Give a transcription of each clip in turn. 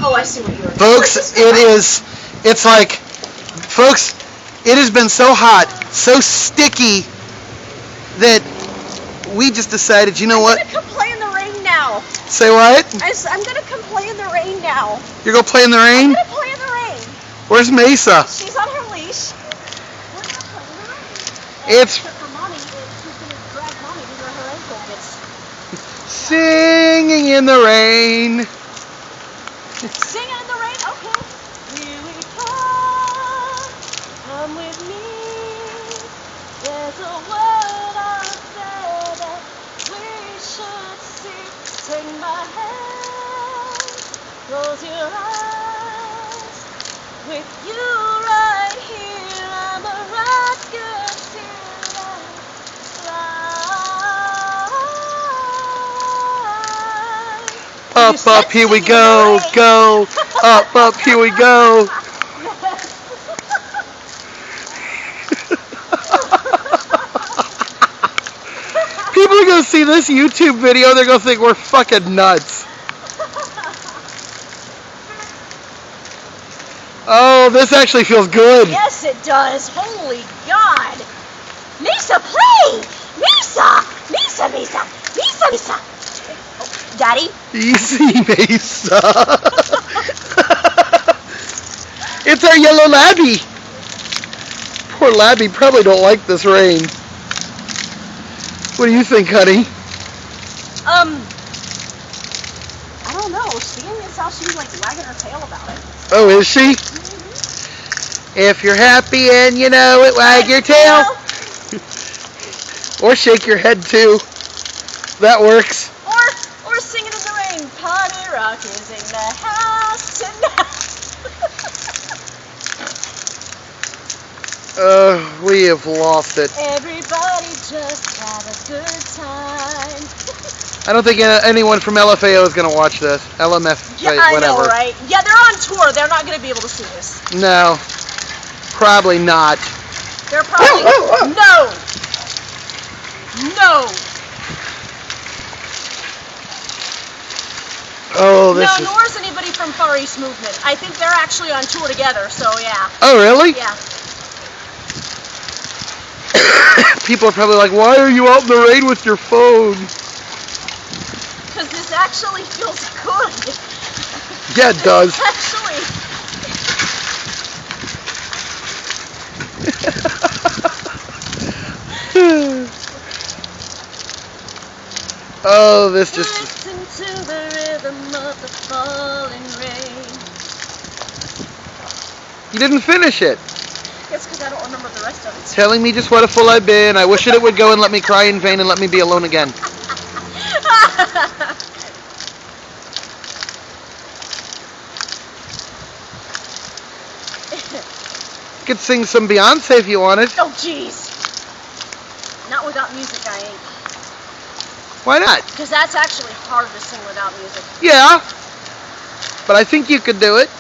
Oh, I see what you're doing. Folks, it's like, folks, it has been so hot, so sticky, that we just decided, you know what? I'm going to come play in the rain now. Say what? I'm going to come play in the rain now. You're going to play in the rain? I'm going to play in the rain. Where's Mesa? She's on her leash. We're going to play in the rain. It's... Except for Mommy, she's going to drag Mommy to where her ankle gets... Singing in the rain. Singing in the rain? Okay. Here we come. Come with me. There's a word out there that we should see. Take my hand. Close your eyes. With you right here, I'm a rocket till I fly. Up, up, here we go, go. Up, here we go. People are going to see this YouTube video, they're going to think we're fucking nuts. Oh, this actually feels good. Yes, it does. Holy God. Mesa, play! Mesa! Mesa, Mesa! Mesa, Mesa! Oh, Daddy? Easy, Mesa. It's our yellow labby. Poor labby probably don't like this rain. What do you think, honey? I don't know. Seeing as how she's like wagging her tail about it. Oh, is she? If you're happy and you know it, wag your tail. Or shake your head too. That works. Or singing in the rain. Party rock is in the house tonight. We have lost it. Everybody just have a good time. I don't think anyone from LFAO is going to watch this. LMF, Yeah, whatever. I know, right? Yeah, they're on tour. They're not going to be able to see this. No, probably not. They're probably... No! No! Oh, this No, nor is anybody from Far East Movement. I think they're actually on tour together, so yeah. Oh, really? Yeah. People are probably like, why are you out in the rain with your phone? Because this actually feels good. Yeah, it does. Actually. Oh, this just... Listen to the rhythm of the falling rain. You didn't finish it. It's because I don't remember the rest of it. Telling me just what a fool I've been. I wish it would go and let me cry in vain and let me be alone again. You could sing some Beyonce if you wanted. Oh, jeez. Not without music, I ain't. Why not? Because that's actually hard to sing without music. Yeah. But I think you could do it.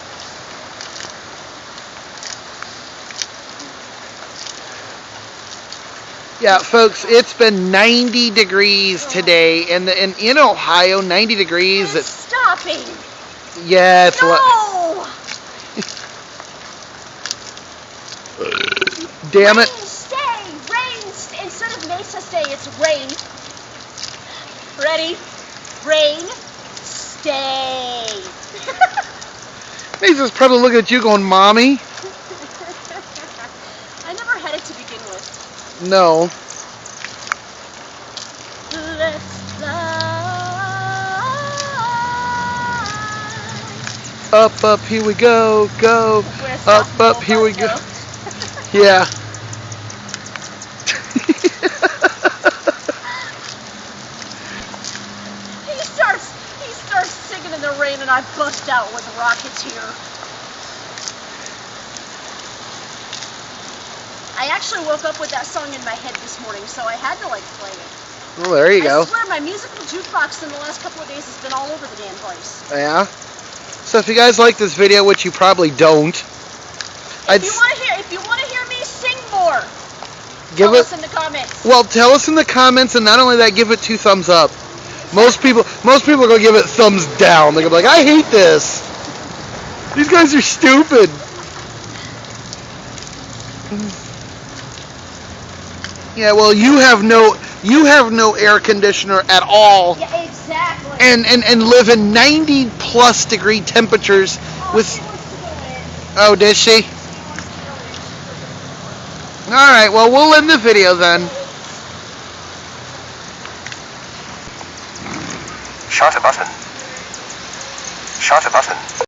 Yeah, folks, it's been 90 degrees today, and in Ohio, 90 degrees. It's stopping. Yeah, it's No. Damn it. Rain, stay. Rain. Instead of Mesa, stay. It's rain. Ready? Rain. Stay. Mesa's probably looking at you going, Mommy. I never had it to begin with. No. Let's fly. Up, here we go, go. Up, here we go. Yeah. He starts singing in the rain, and I bust out with Rocketeer. I actually woke up with that song in my head this morning, so I had to like play it. Well, there you go. I swear my musical jukebox in the last couple of days has been all over the damn place. Yeah. So if you guys like this video, which you probably don't, If you want to hear me sing more, tell us in the comments. Well, tell us in the comments, and not only that, give it 2 thumbs up. Most people are gonna give it thumbs down. They're gonna be like, I hate this. These guys are stupid. Yeah, well, you have no air conditioner at all. Yeah, exactly. And live in 90+ degree temperatures with. She wants to go in. Oh, did she? All right. Well, we'll end the video then. Shot a button. Shot a button.